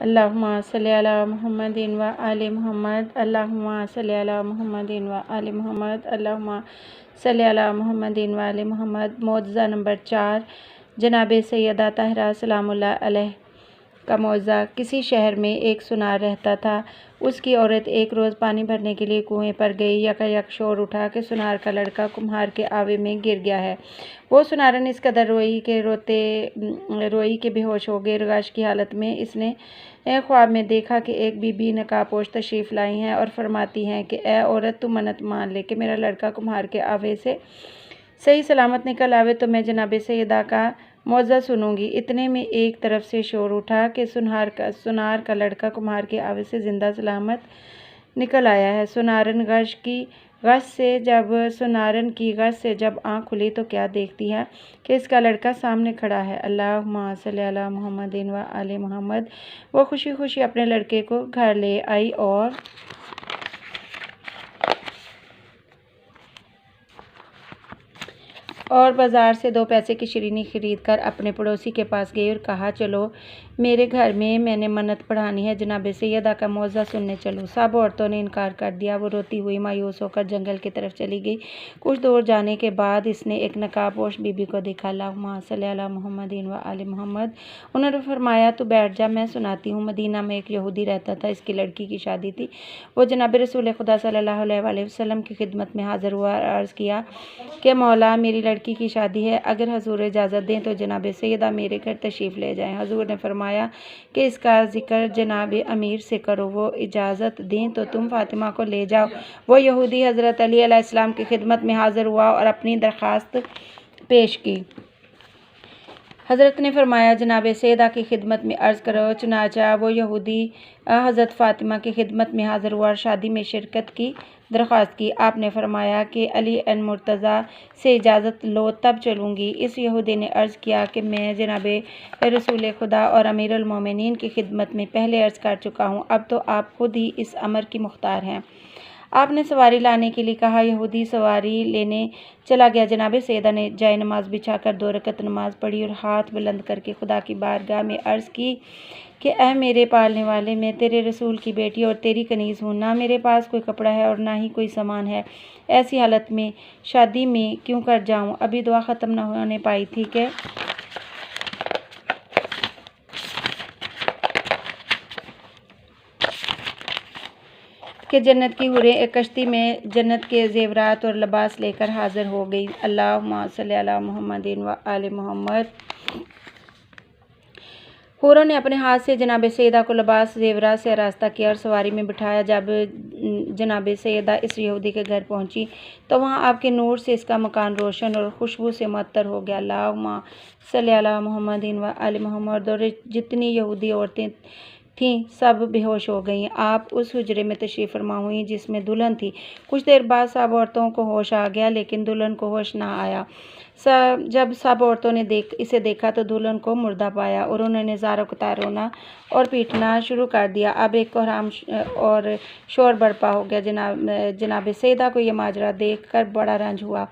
अल्लाहुम्मा सल्ली अला मुहम्मदिन व आले मुहम्मद। अल्लाहुम्मा सल्ली अला मुहम्मदिन व आले मुहम्मद। अल्लाहुम्मा सल्ली अला मुहम्मदिन व आले मुहम्मद। मौज़ा नंबर 4 जनाब सैयदा ताहिरा सलामुल्लाह अलैह का मौज़ा। किसी शहर में एक सुनार रहता था। उसकी औरत एक रोज़ पानी भरने के लिए कुएं पर गई। यकायक शोर उठा कि सुनार का लड़का कुम्हार के आवे में गिर गया है। वो सुनारन इस कदर रोई के बेहोश हो गई। गश की हालत में इसने ख्वाब में देखा कि एक बीबी नकाबपोश तशरीफ़ लाई हैं और फरमाती हैं कि ए औरत, तू मन्नत मान ले कि मेरा लड़का कुम्हार के आवे से सही सलामत निकल आवे तो मैं जनाब सैयदा का मौज़ा सुनूंगी। इतने में एक तरफ से शोर उठा कि सुनार का लड़का कुम्हार के आवे से जिंदा सलामत निकल आया है। सुनारन की गश से जब आँख खुली तो क्या देखती है कि इसका लड़का सामने खड़ा है। अल्लाहुम्मा सल्ली अला मुहम्मदिन व आले मुहम्मद। वो खुशी खुशी अपने लड़के को घर ले आई और बाज़ार से 2 पैसे की शीरीनी खरीद कर अपने पड़ोसी के पास गई और कहा, चलो मेरे घर में मैंने मन्नत पढ़ानी है, जनाब सैयदा का मौज़ा सुनने चलो। सब औरतों ने इनकार कर दिया। वो रोती हुई मायूस होकर जंगल की तरफ चली गई। कुछ दूर जाने के बाद इसने एक नकाबपोश बीबी को देखा। अल्लाहुम्मा सल्ली अला मुहम्मदिन व आले मुहम्मद। उन्होंने फरमाया, तू बैठ जा, मैं सुनाती हूँ। मदीना में एक यहूदी रहता था। इसकी लड़की की शादी थी। वो जनाब रसूल खुदा सल्लल्लाहु अलैहि वसल्लम की खिदमत में हाजिर हुआ और अर्ज़ किया कि मौला, मेरी लड़की की शादी है, अगर हजूर इजाज़त दें तो जनाब सैयदा मेरे घर तशरीफ़ ले जाएं। हजूर ने फरमाया कि इसका ज़िक्र जनाब अमीर से करो, वो इजाज़त दें तो तुम फ़ातिमा को ले जाओ। वो यहूदी हज़रत अली अलैहिस्सलाम की खिदमत में हाज़िर हुआ और अपनी दरख्वास्त पेश की। हज़रत ने फरमाया, जनाब सैयदा की खिदमत में अर्ज़ करो। चुनाचा वो यहूदी हज़रत फ़ातिमा की खिदमत में हाज़िर हुआ और शादी में शिरकत की दरख्वास्त की। आपने फरमाया कि अली एन मुर्तज़ा से इजाज़त लो, तब चलूँगी। इस यहूदी ने अर्ज़ किया कि मैं जनाब रसूल खुदा और अमीरुल मोमिनीन की खिदमत में पहले अर्ज़ कर चुका हूँ, अब तो आप खुद ही इस अमर की मुख्तार हैं। आपने सवारी लाने के लिए कहा। यहूदी सवारी लेने चला गया। जनाब सैयदा ने जाए नमाज बिछाकर 2 रकत नमाज पढ़ी और हाथ बुलंद करके खुदा की बारगाह में अर्ज़ की कि ऐ मेरे पालने वाले, मैं तेरे रसूल की बेटी और तेरी कनीज़ हूँ। ना मेरे पास कोई कपड़ा है और ना ही कोई सामान है। ऐसी हालत में शादी में क्यों कर जाऊँ। अभी दुआ ख़त्म न होने पाई थी कि जन्नत की हुरें एक कश्ती में जन्नत के ज़ेवरात और लिबास लेकर हाज़िर हो गई। अल्लाहुम्मा सल्ली अला मुहम्मदिन व आले मुहम्मद। हूरों ने अपने हाथ से जनाब सैयदा को लिबास ज़ेवरात से आरास्ता किया और सवारी में बिठाया। जब जनाब सैयदा इस यहूदी के घर पहुंची तो वहां आपके नूर से इसका मकान रोशन और खुशबू से मुअत्तर हो गया। अल्लाहुम्मा सल्ली अला मुहम्मदिन व आले मुहम्मद। और जितनी यहूदी औरतें थीं सब बेहोश हो गईं। आप उस हुजरे में तशरीफ़ फरमा हुई जिसमें दुल्हन थी। कुछ देर बाद सब औरतों को होश आ गया, लेकिन दुल्हन को होश ना आया। जब सब औरतों ने इसे देखा तो दुल्हन को मुर्दा पाया और उन्होंने ज़ारों कतार रोना और पीटना शुरू कर दिया। अब एक कोहराम और शोर बरपा हो गया। जनाब सैयदा को यह माजरा देख कर बड़ा रंज हुआ।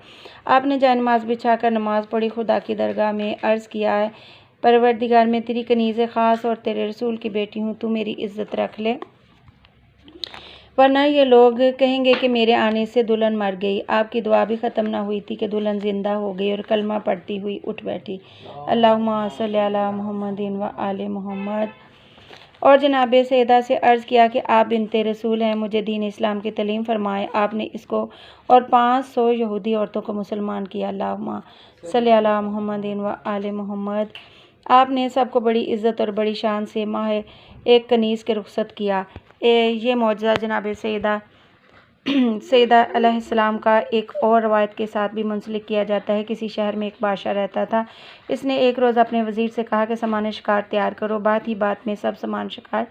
आपने जाए नमाज बिछा कर नमाज पढ़ी। खुदा की दरगाह में अर्ज़ किया है, परवरदिगार, मैं तेरी कनीज़ ख़ास और तेरे रसूल की बेटी हूँ, तू मेरी इज़्ज़त रख ले, वरना ये लोग कहेंगे कि मेरे आने से दुल्हन मर गई। आपकी दुआ भी ख़त्म ना हुई थी कि दुल्हन ज़िंदा हो गई और कलमा पढ़ती हुई उठ बैठी। अल्लाहुम्मा सल्ली अला मुहम्मदिन व आले मुहम्मद। और जनाब सैयदा से अर्ज़ किया कि आप बिनते रसूल हैं, मुझे दीन इस्लाम की तलीम फरमाएँ। आपने इसको और 500 यहूदी औरतों को मुसलमान किया। अल्लाहुम्मा सल्ली अला मुहम्मदिन व आले मुहम्मद। आपने सबको बड़ी इज़्ज़त और बड़ी शान से माह एक कनीज़ के रुखसत किया। ये मौजज़ा जनाब सैयदा अलैहिस्सलाम का एक और रवायत के साथ भी मुंसलिक किया जाता है। किसी शहर में एक बादशाह रहता था। इसने एक रोज़ अपने वज़ीर से कहा कि सामान शिकार तैयार करो। बात ही बात में सब सामान शिकार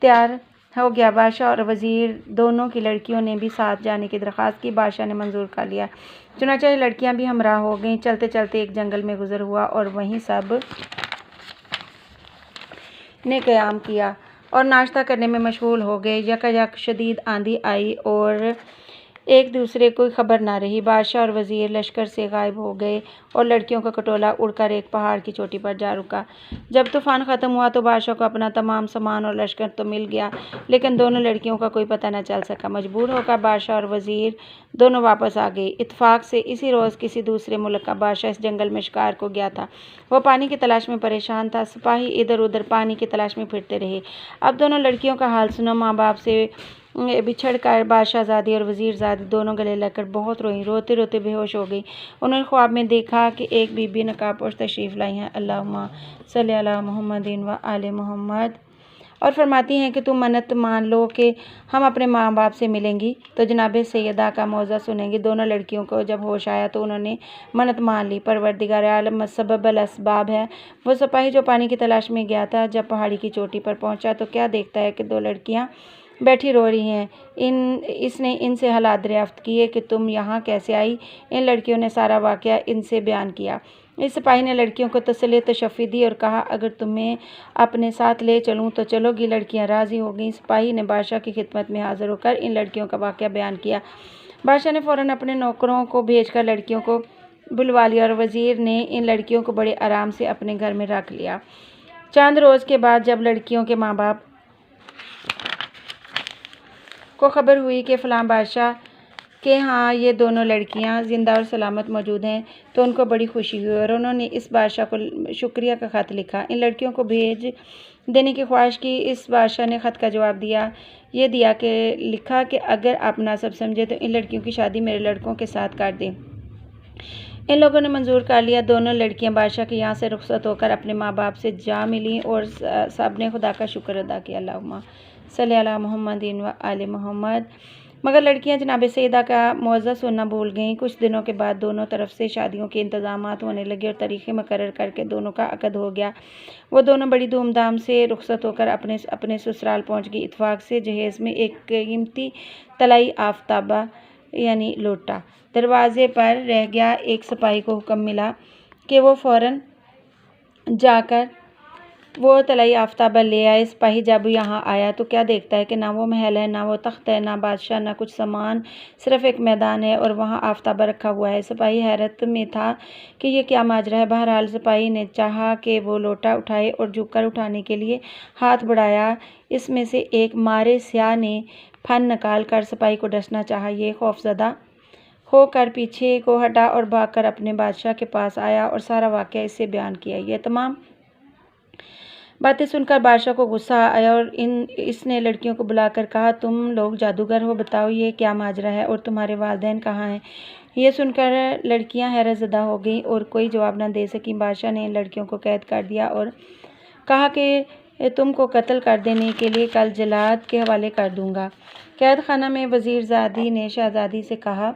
तैयार हो गया। बादशाह और वज़ीर दोनों की लड़कियों ने भी साथ जाने की दरख्वास्त की। बादशाह ने मंजूर कर लिया। चुनांचे ये लड़कियां भी हमरा हो गईं। चलते चलते एक जंगल में गुजर हुआ और वहीं सब ने क़याम किया और नाश्ता करने में मशगूल हो गए। यकायक शदीद आंधी आई और एक दूसरे को खबर ना रही। बादशाह और वज़ीर लश्कर से गायब हो गए और लड़कियों का खटोला उड़कर एक पहाड़ की चोटी पर जा रुका। जब तूफान ख़त्म हुआ तो बादशाह को अपना तमाम सामान और लश्कर तो मिल गया, लेकिन दोनों लड़कियों का कोई पता न चल सका। मजबूर होकर बादशाह और वज़ीर दोनों वापस आ गए। इत्तेफाक से इसी रोज़ किसी दूसरे मुल्क का बादशाह इस जंगल में शिकार को गया था। वो पानी की तलाश में परेशान था। सिपाही इधर उधर पानी की तलाश में फिरते रहे। अब दोनों लड़कियों का हाल सुना। माँ बाप से बिछड़ कर बादशाहज़ादी और वज़ीरज़ादी दोनों गले लगकर बहुत रोईं। रोते रोते बेहोश हो गई। उन्होंने ख्वाब में देखा कि एक बीबी नकाबपोश तशरीफ़ लाई हैं, अल्लाहुम्मा सल्ली अला मुहम्मदिन व आले मुहम्मद, और फरमाती हैं कि तुम मन्नत मान लो कि हम अपने माँ बाप से मिलेंगी तो जनाब सैयदा का मौज़ा सुनेंगी। दोनों लड़कियों को जब होश आया तो उन्होंने मन्नत मान ली। परवरदिगार आलम सबब असबाब है। वो सिपाही जो पानी की तलाश में गया था, जब पहाड़ी की चोटी पर पहुंचा तो क्या देखता है कि दो लड़कियां बैठी रो रही हैं। इसने इनसे हालात दरियाफ्त किए कि तुम यहाँ कैसे आई। इन लड़कियों ने सारा वाक़या इनसे बयान किया। इस सिपाही ने लड़कियों को तसल्ली तशफ़ी दी और कहा, अगर तुम्हें अपने साथ ले चलूँ तो चलोगी। लड़कियां राज़ी हो गईं। सिपाही ने बादशाह की खिदमत में हाज़िर होकर इन लड़कियों का वाक़या बयान किया। बादशाह ने फ़ौरन अपने नौकरों को भेजकर लड़कियों को बुलवा लिया और वज़ीर ने इन लड़कियों को बड़े आराम से अपने घर में रख लिया। चंद रोज़ के बाद जब लड़कियों के माँ बाप को खबर हुई कि फ़लाँ बादशाह कि हाँ ये दोनों लड़कियां ज़िंदा और सलामत मौजूद हैं, तो उनको बड़ी खुशी हुई और उन्होंने इस बादशाह को शुक्रिया का ख़त लिखा। इन लड़कियों को भेज देने की ख्वाहिश की। इस बादशाह ने ख़त का जवाब दिया कि लिखा कि अगर आप नासब समझे तो इन लड़कियों की शादी मेरे लड़कों के साथ कर दें। इन लोगों ने मंजूर कर लिया। दोनों लड़कियां बादशाह के यहाँ से रुखसत होकर अपने माँ बाप से जा मिलीं और सब ने खुदा का शुक्र अदा किया। अल्लाहुम्मा सल्ली अला मुहम्मदिन व आले मुहम्मद। मगर लड़कियां जनाब सैयदा का मौज़ा सुनना भूल गईं। कुछ दिनों के बाद दोनों तरफ से शादियों के इंतज़ामात होने लगे और तारीखें मुकर्रर करके दोनों का अक़द हो गया। वो दोनों बड़ी धूमधाम से रुखसत होकर अपने ससुराल पहुँच गई। इत्तेफाक से जहेज़ में एक कीमती तलाई आफ्ताबा यानी लोटा दरवाज़े पर रह गया। एक सिपाही को हुक्म मिला कि वो फ़ौरन जाकर वो तलाई आफ्ताबा ले आए। सिपाही जब यहाँ आया तो क्या देखता है कि ना वो महल है, ना वो तख्त है, ना बादशाह, ना कुछ सामान, सिर्फ़ एक मैदान है और वहाँ आफ्ताबा रखा हुआ है। सिपाही हैरत में था कि ये क्या माजरा है। बहरहाल सिपाही ने चाहा कि वो लोटा उठाए और झुककर उठाने के लिए हाथ बढ़ाया। इसमें से एक मारे स्याह ने फन निकाल कर सिपाही को डसना चाहा। ये खौफज़दा होकर पीछे को हटा और भागकर अपने बादशाह के पास आया और सारा वाक़या इससे बयान किया। ये तमाम बातें सुनकर बादशाह को गुस्सा आया और इसने लड़कियों को बुलाकर कहा, तुम लोग जादूगर हो, बताओ ये क्या माजरा है और तुम्हारे वालिदैन कहाँ हैं। ये सुनकर लड़कियां हैरत ज़दा हो गईं और कोई जवाब न दे सकीं। बादशाह ने इन लड़कियों को कैद कर दिया और कहा कि तुमको कत्ल कर देने के लिए कल जलाद के हवाले कर दूँगा। कैद खाना में वज़ीरज़ादी ने शहज़ादी से कहा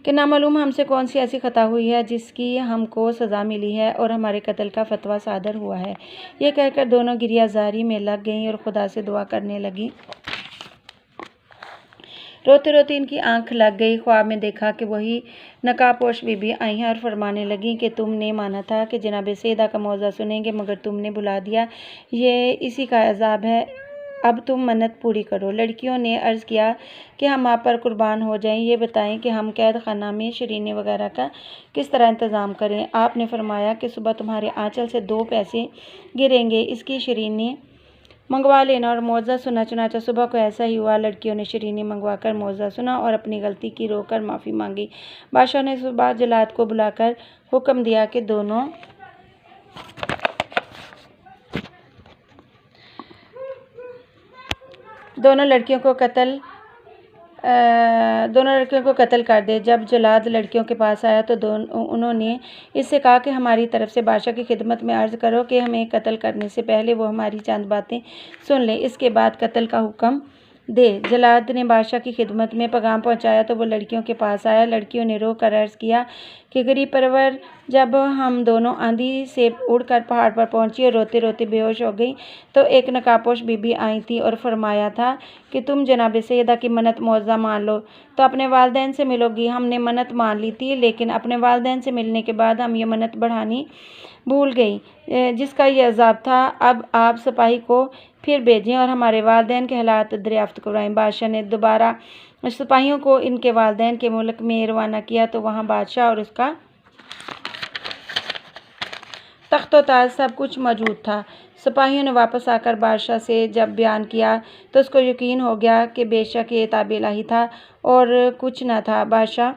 कि नामालूम हमसे कौन सी ऐसी ख़ता हुई है जिसकी हमको सज़ा मिली है और हमारे कत्ल का फतवा सादर हुआ है। ये कहकर दोनों गिरियाजारी में लग गईं और खुदा से दुआ करने लगीं। रोते रोते इनकी आंख लग गई। ख्वाब में देखा कि वही नकाबपोश बीबी आई हैं और फरमाने लगी कि तुमने माना था कि जनाब सैयदा का मौज़ा सुनेंगे, मगर तुमने बुला दिया। ये इसी का अज़ाब है। अब तुम मन्नत पूरी करो। लड़कियों ने अर्ज़ किया कि हम आप पर कुर्बान हो जाएं। ये बताएं कि हम कैद खाना में शरीने वगैरह का किस तरह इंतज़ाम करें। आपने फरमाया कि सुबह तुम्हारे आंचल से 2 पैसे गिरेंगे, इसकी शरीने मंगवा लेना और मौज़ा सुना। चुनाचा सुबह को ऐसा ही हुआ। लड़कियों ने शरीने मंगवा कर मौज़ा सुना और अपनी गलती की रोकर माफ़ी मांगी। बादशाह ने सुबह जलाद को बुलाकर हुक्म दिया कि दोनों लड़कियों को कत्ल कर दे। जब जलाद लड़कियों के पास आया तो उन्होंने इससे कहा कि हमारी तरफ से बादशाह की खिदमत में अर्ज़ करो कि हमें कत्ल करने से पहले वो हमारी चंद बातें सुन ले, इसके बाद कत्ल का हुक्म दे। जलाद ने बादशाह की खिदमत में पैगाम पहुंचाया तो वो लड़कियों के पास आया। लड़कियों ने रो कर अर्ज़ किया कि गरीब परवर, जब हम दोनों आंधी से उड़कर पहाड़ पर पहुंची और रोते रोते बेहोश हो गई तो एक नकाबपोश बीबी आई थी और फरमाया था कि तुम जनाब सैयदा की मन्नत मौज़ा मान लो तो अपने वालिदैन से मिलोगी। हमने मन्नत मान ली थी, लेकिन अपने वालिदैन से मिलने के बाद हम ये मन्नत बढ़ानी भूल गई, जिसका ये अज़ाब था। अब आप सिपाही को फिर भेजें और हमारे वालिदैन के हालात दरियाफ्त करवाएं। बादशाह ने दोबारा सिपाहियों को इनके वालिदैन के मुल्क में रवाना किया तो वहाँ बादशाह और उसका तख्त व ताज सब कुछ मौजूद था। सिपाहियों ने वापस आकर बादशाह से जब बयान किया तो उसको यकीन हो गया कि बेशक ये ताबे इलाही था और कुछ न था। बादशाह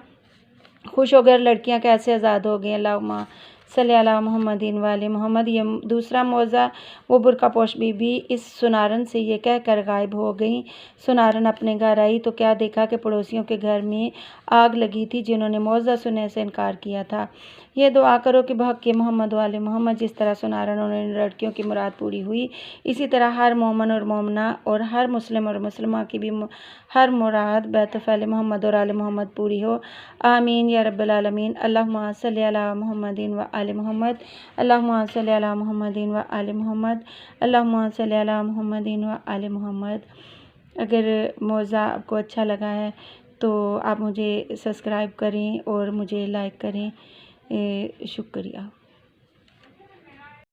खुश हो गए, लड़कियां कैसे आज़ाद हो गई। अल्लाहुम्मा सल्ली अला मुहम्मदिन व आले मोहम्मद। ये दूसरा मौज़ा, वो बुरका पोश बीबी इस सुनारन से ये कहकर गायब हो गई। सुनारन अपने घर आई तो क्या देखा कि पड़ोसियों के घर में आग लगी थी जिन्होंने मौज़ा सुनने से इनकार किया था। ये दुआ करो कि बहक़ मोहम्मद व आले मोहम्मद, जिस तरह सुनारन और इन लड़कियों की मुराद पूरी हुई, इसी तरह हर मोमन और मोमना और हर मुस्लिम और मुसलमान की भी हर मुराद बैतफ़ैल मोहम्मद और आले मोहम्मद पूरी हो। आमीन या रब्बल आलमीन। अल्लाहुम्मा सल्ली अला मुहम्मदिन व आले मोहम्मद। अल्लाहुम्मा सल्ली अला मुहम्मदिन व आले मोहम्मद। अल्लाहुम्मा सल्ली अला मुहम्मदिन व आले मोहम्मद। अगर मौज़ा आपको अच्छा लगा है तो आप मुझे सब्सक्राइब करें और मुझे लाइक करें। शुक्रिया।